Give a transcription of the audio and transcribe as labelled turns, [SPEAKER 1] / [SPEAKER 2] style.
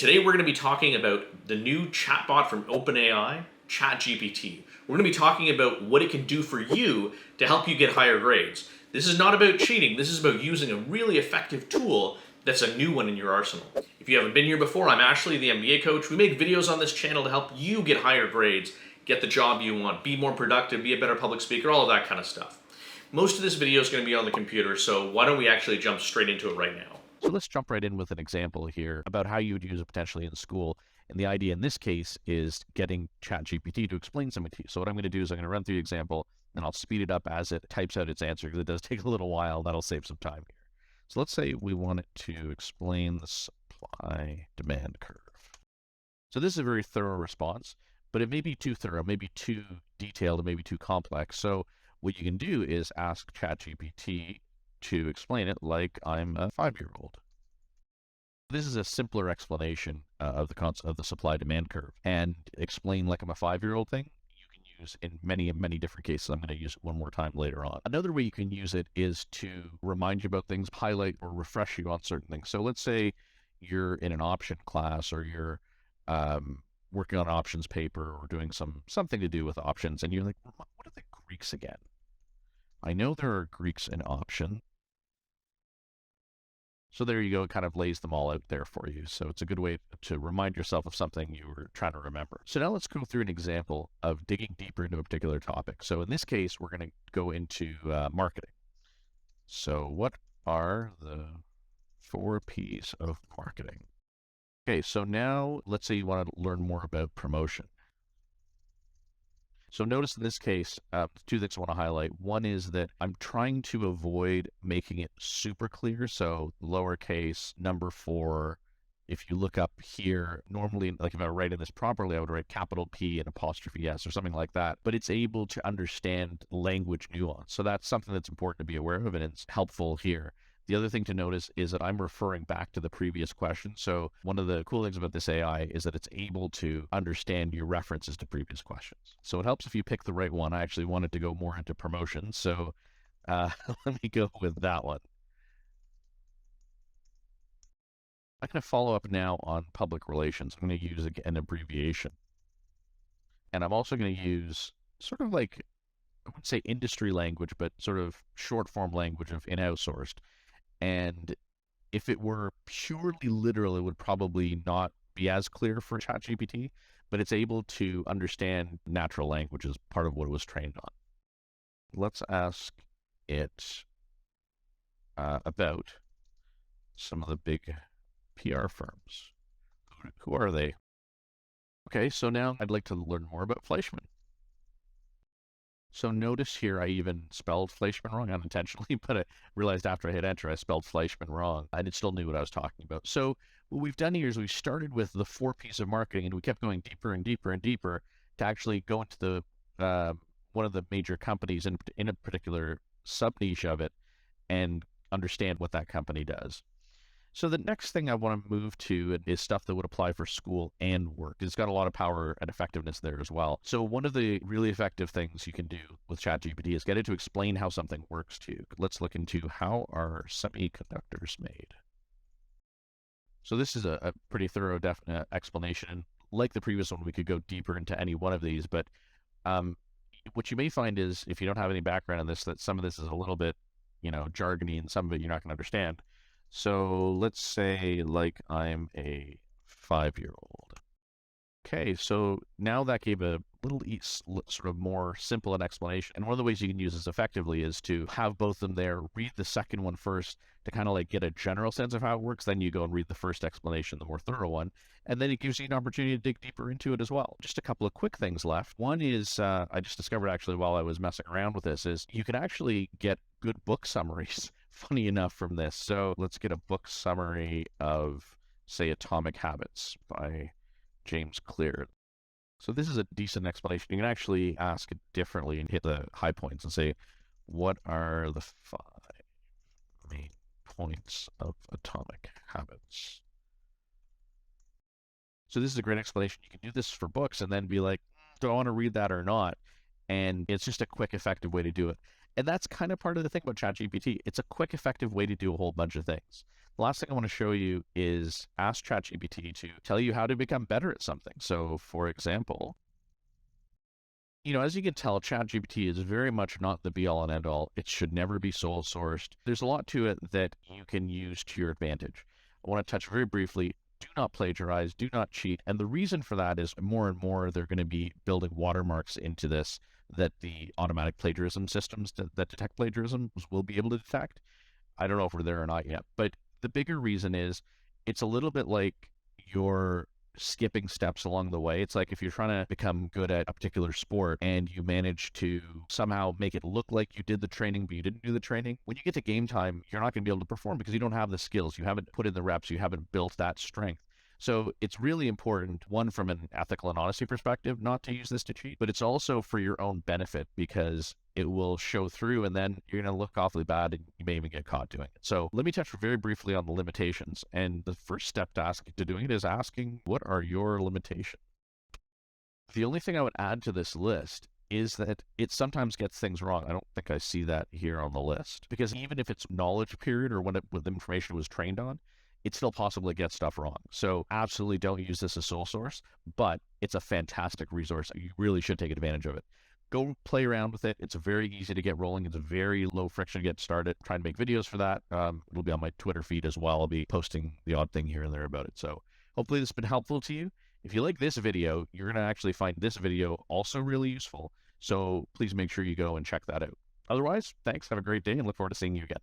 [SPEAKER 1] Today we're going to be talking about the new chatbot from OpenAI, ChatGPT. We're going to be talking about what it can do for you to help you get higher grades. This is not about cheating, this is about using a really effective tool that's a new one in your arsenal. If you haven't been here before, I'm Ashley, the MBA Coach. We make videos on this channel to help you get higher grades, get the job you want, be more productive, be a better public speaker, all of that kind of stuff. Most of this video is going to be on the computer, so why don't we actually jump straight into it right now.
[SPEAKER 2] So let's jump right in with an example here about how you would use it potentially in school. And the idea in this case is getting ChatGPT to explain something to you. So what I'm going to do is I'm going to run through the example and I'll speed it up as it types out its answer because it does take a little while. That'll save some time here. So let's say we want it to explain the supply demand curve. So this is a very thorough response, but it may be too thorough, maybe too detailed, and maybe too complex. So what you can do is ask ChatGPT to explain it like I'm a 5-year-old. This is a simpler explanation of the concept of the supply-demand curve, and explain like I'm a 5-year-old thing you can use in many different cases. I'm going to use it one more time later on. Another way you can use it is to remind you about things, highlight or refresh you on certain things. So let's say you're in an option class or you're working on an options paper or doing something to do with options, and you're like, what are the Greeks again? I know there are Greeks in option. So there you go, it kind of lays them all out there for you. So it's a good way to remind yourself of something you were trying to remember. So now let's go through an example of digging deeper into a particular topic. So in this case, we're going to go into marketing. So what are the 4 P's of marketing? Okay, so now let's say you want to learn more about promotion. So notice in this case, 2 things I want to highlight. One is that I'm trying to avoid making it super clear. So lowercase number 4, if you look up here, normally, like if I were writing this properly, I would write capital P and apostrophe S or something like that. But it's able to understand language nuance. So that's something that's important to be aware of, and it's helpful here. The other thing to notice is that I'm referring back to the previous question. So one of the cool things about this AI is that it's able to understand your references to previous questions. So it helps if you pick the right one. I actually wanted to go more into promotion. So let me go with that one. I'm going to follow up now on public relations. I'm going to use an abbreviation. And I'm also going to use sort of like, I wouldn't say industry language, but sort of short form language of in-house sourced. And if it were purely literal, it would probably not be as clear for ChatGPT, but it's able to understand natural language as part of what it was trained on. Let's ask it about some of the big PR firms. Who are they? Okay, so now I'd like to learn more about Fleischmann. So notice here, I even spelled Fleischmann wrong unintentionally, but I realized after I hit enter, I spelled Fleischmann wrong, and it still knew what I was talking about. So what we've done here is we started with the 4 P's of marketing, and we kept going deeper and deeper and deeper to actually go into the one of the major companies in a particular sub niche of it and understand what that company does. So the next thing I want to move to is stuff that would apply for school and work. It's got a lot of power and effectiveness there as well. So one of the really effective things you can do with ChatGPT is get it to explain how something works to you. Let's look into how are semiconductors made. So this is a pretty thorough explanation. Like the previous one, we could go deeper into any one of these, but what you may find is if you don't have any background on this, that some of this is a little bit, jargony, and some of it you're not going to understand. So let's say like I'm a 5-year-old. Okay, so now that gave a little sort of more simple an explanation. And one of the ways you can use this effectively is to have both of them there, read the second one first to kind of like get a general sense of how it works. Then you go and read the first explanation, the more thorough one. And then it gives you an opportunity to dig deeper into it as well. Just a couple of quick things left. One is I just discovered actually while I was messing around with this is you can actually get good book summaries, funny enough, from this. So let's get a book summary of, say, Atomic Habits by James Clear. So this is a decent explanation. You can actually ask it differently and hit the high points and say, what are the 5 main points of atomic habits? So this is a great explanation. You can do this for books and then be like, do I want to read that or not? And it's just a quick, effective way to do it. And that's kind of part of the thing about ChatGPT. It's a quick, effective way to do a whole bunch of things. The last thing I want to show you is ask ChatGPT to tell you how to become better at something. So for example, as you can tell, ChatGPT is very much not the be all and end all. It should never be sole sourced. There's a lot to it that you can use to your advantage. I want to touch very briefly. Do not plagiarize, do not cheat. And the reason for that is more and more they're going to be building watermarks into this that the automatic plagiarism systems that detect plagiarism will be able to detect. I don't know if we're there or not yet, but the bigger reason is it's a little bit like you're skipping steps along the way. It's like if you're trying to become good at a particular sport and you manage to somehow make it look like you did the training, but you didn't do the training. When you get to game time, you're not going to be able to perform because you don't have the skills. You haven't put in the reps. You haven't built that strength. So it's really important, one, from an ethical and honesty perspective, not to use this to cheat, but it's also for your own benefit because it will show through and then you're going to look awfully bad and you may even get caught doing it. So let me touch very briefly on the limitations. And the first step to doing it is asking, what are your limitations? The only thing I would add to this list is that it sometimes gets things wrong. I don't think I see that here on the list because even if it's knowledge period or when the information was trained on, it's still possible to get stuff wrong. So absolutely don't use this as sole source, but it's a fantastic resource. You really should take advantage of it. Go play around with it. It's very easy to get rolling. It's very low friction to get started. Try and make videos for that. It'll be on my Twitter feed as well. I'll be posting the odd thing here and there about it. So hopefully this has been helpful to you. If you like this video, you're going to actually find this video also really useful. So please make sure you go and check that out. Otherwise, thanks. Have a great day and look forward to seeing you again.